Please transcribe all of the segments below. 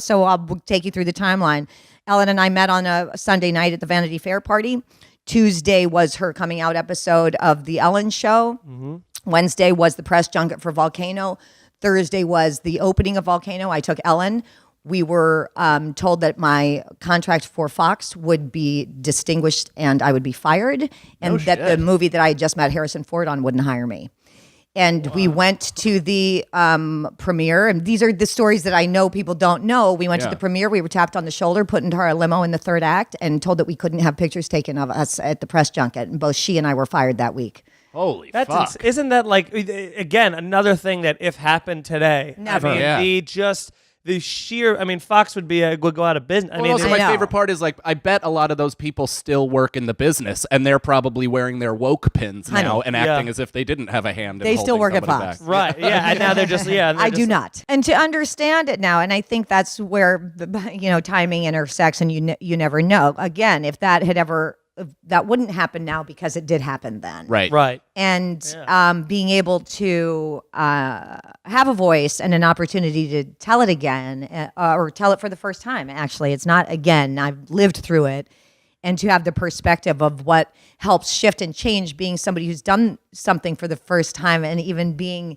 So I'll take you through the timeline. Ellen and I met on a Sunday night at the Vanity Fair party. Tuesday was her coming out episode of The Ellen Show. Mm-hmm. Wednesday was the press junket for Volcano. Thursday was the opening of Volcano. I took Ellen. We were told that my contract for Fox would be distinguished and I would be fired, and that the movie that I had just met Harrison Ford on wouldn't hire me. And we went to the premiere, and these are the stories that I know people don't know. We went to the premiere. We were tapped on the shoulder, put into our limo in the third act, and told that we couldn't have pictures taken of us at the press junket. And both she and I were fired that week. Holy fuck. Isn't that like, again, another thing that if happened today? Never. I mean, the sheer, I mean, Fox would go out of business. Well, also my favorite part is, like, I bet a lot of those people still work in the business, and they're probably wearing their woke pins now and acting as if they didn't have a hand in They still work at Fox. back. Right, yeah, and now they're just, I do not. And to understand it now, and I think that's where, timing intersects, and you never know. Again, if that had ever... that wouldn't happen now because it did happen then. Right. And being able to have a voice and an opportunity to tell it again or tell it for the first time, actually. It's not again. I've lived through it. And to have the perspective of what helps shift and change, being somebody who's done something for the first time and even being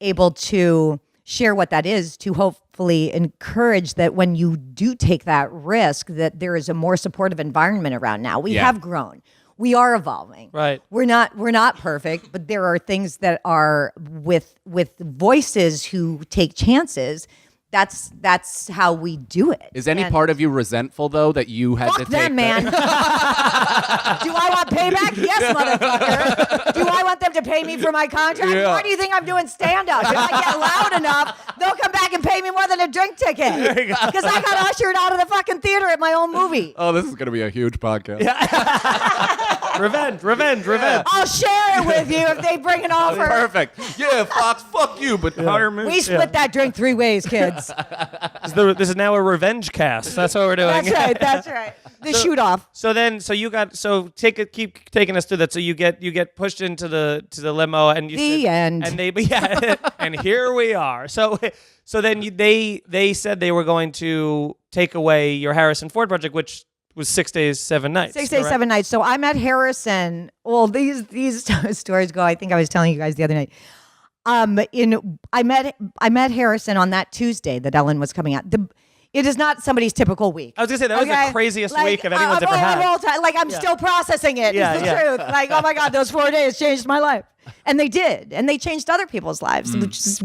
able to share what that is, to hopefully encourage that when you do take that risk, that there is a more supportive environment around now. We have grown. We are evolving. Right. We're not perfect, but there are things that are with voices who take chances. That's how we do it. Is any part of you resentful, though, that you had to take them, man. Do I want payback? Yes, motherfucker. Do I want them to pay me for my contract? Yeah. Why do you think I'm doing stand-up? If I get loud enough, they'll come back and pay me more than a drink ticket. Because I got ushered out of the fucking theater at my own movie. Oh, this is going to be a huge podcast. Revenge. I'll share it with you if they bring an offer. Perfect. Yeah, Fox, fuck you, but hire me. We split that drink 3 ways, kids. This is now a revenge cast. That's what we're doing. That's right. The shoot off. Keep taking us through that. So you get pushed into the limo, and end. And here we are. So then they said they were going to take away your Harrison Ford project, which was 6 days, 7 nights. 6 days, 7 nights. So I met Harrison. Well, these stories go. I think I was telling you guys the other night. I met Harrison on that Tuesday that Ellen was coming out. It is not somebody's typical week. I was gonna say that was the craziest week of anyone's ever had. I'm still processing it. It's the truth. Like, oh my God, those 4 days changed my life, and they did, and they changed other people's lives, which is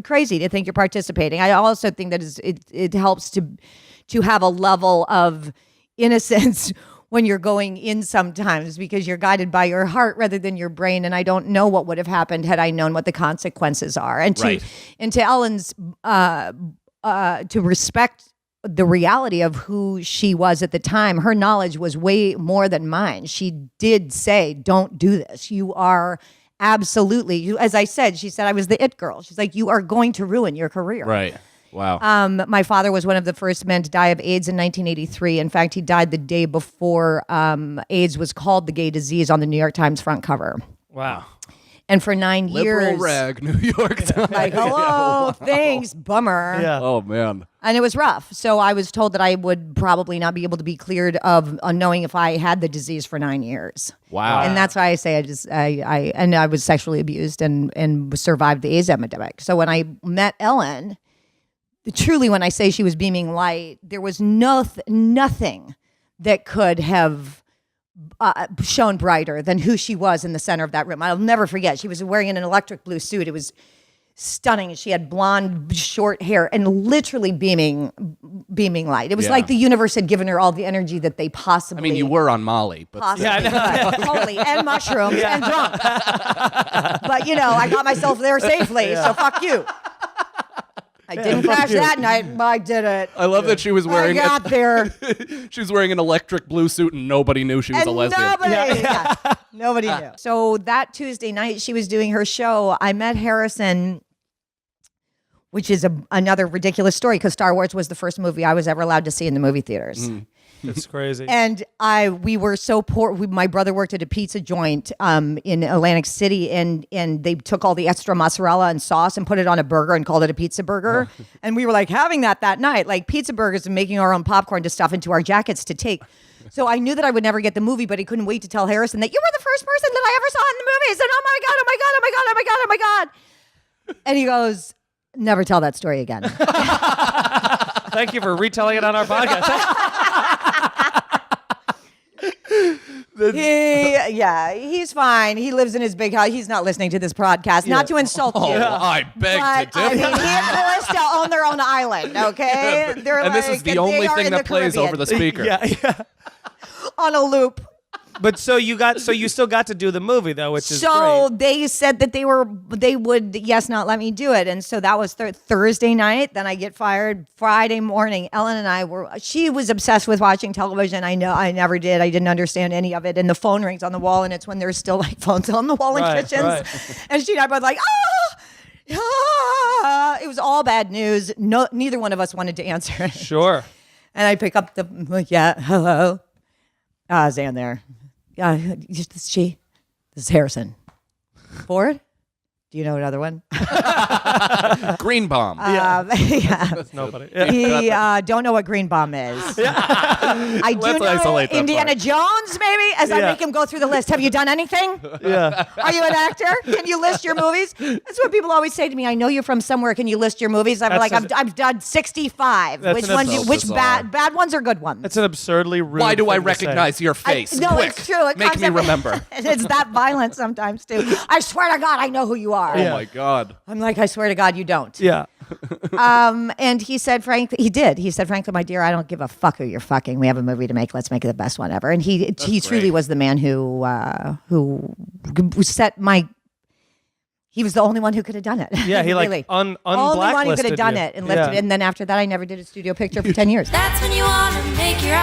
crazy to think you're participating. I also think that it helps to have a level of innocence when you're going in sometimes, because you're guided by your heart rather than your brain. And I don't know what would have happened had I known what the consequences are. And to Ellen's, to respect the reality of who she was at the time, her knowledge was way more than mine. She did say, don't do this. You are absolutely, as I said, she said, I was the it girl. She's like, you are going to ruin your career. Right. Wow. My father was one of the first men to die of AIDS in 1983. In fact, he died the day before AIDS was called the gay disease on the New York Times front cover. Wow. And for 9 years... Liberal rag, New York Times. Like, hello, thanks, bummer. Yeah. Oh, man. And it was rough. So I was told that I would probably not be able to be cleared of knowing if I had the disease for 9 years. Wow. And that's why I say I was sexually abused and survived the AIDS epidemic. So when I met Ellen... Truly, when I say she was beaming light, there was nothing that could have shone brighter than who she was in the center of that room. I'll never forget. She was wearing an electric blue suit. It was stunning. She had blonde, short hair and literally beaming light. It was like the universe had given her all the energy that they possibly... I mean, you were on Molly. But totally. And mushrooms and drunk. But, I got myself there safely, so fuck you. I didn't crash that night, but I did it. I love that she was wearing... I got there. She was wearing an electric blue suit and nobody knew she was a lesbian. Nobody knew. So that Tuesday night, she was doing her show. I met Harrison, which is another ridiculous story because Star Wars was the first movie I was ever allowed to see in the movie theaters. It's crazy. And we were so poor. My brother worked at a pizza joint in Atlantic City, and they took all the extra mozzarella and sauce and put it on a burger and called it a pizza burger. And we were like having that night, like pizza burgers and making our own popcorn to stuff into our jackets to take. So I knew that I would never get the movie, but I couldn't wait to tell Harrison that you were the first person that I ever saw in the movie. I said, oh my God, oh my God, oh my God, oh my God, oh my God. And he goes, never tell that story again. Thank you for retelling it on our podcast. He's fine. He lives in his big house. He's not listening to this podcast. Not to insult you. I beg to differ. I mean, he and Callista own their own island, okay? They're and this is the only thing that plays Caribbean. over the speaker. Yeah. On a loop. But so you still got to do the movie though, which is so great. they said that they would not let me do it, and so that was Thursday night. Then I get fired Friday morning. Ellen and she was obsessed with watching television. I know I never did. I didn't understand any of it. And the phone rings on the wall, and it's when there's still like phones on the wall in kitchens. Right. And she and I both like, it was all bad news. No, neither one of us wanted to answer. Sure. And I pick up hello. Is Ann there? This is she. This is Harrison. Ford? Do you know another one? Green Bomb. That's nobody. He don't know what Green Bomb is. I do know Indiana Jones, maybe, as I make him go through the list. Have you done anything? Yeah. Are you an actor? Can you list your movies? That's what people always say to me. I know you're from somewhere. Can you list your movies? I'm I've done 65. Which ones? Which bad ones or good ones? That's an absurdly rude. Why do I thing to recognize say. your face? No, Quick, it's true. make me remember. It's that violent sometimes too. I swear to God, I know who you are. Oh my God. I'm like, I swear to God, you don't. Yeah. And he said, frankly, he did. He said, frankly, my dear, I don't give a fuck who you're fucking. We have a movie to make. Let's make it the best one ever. And he truly was the man who set my. He was the only one who could have done it. Yeah, he really. like only one who could have done you. it and lifted it. And then after that, I never did a studio picture for 10 years. That's when you want to make your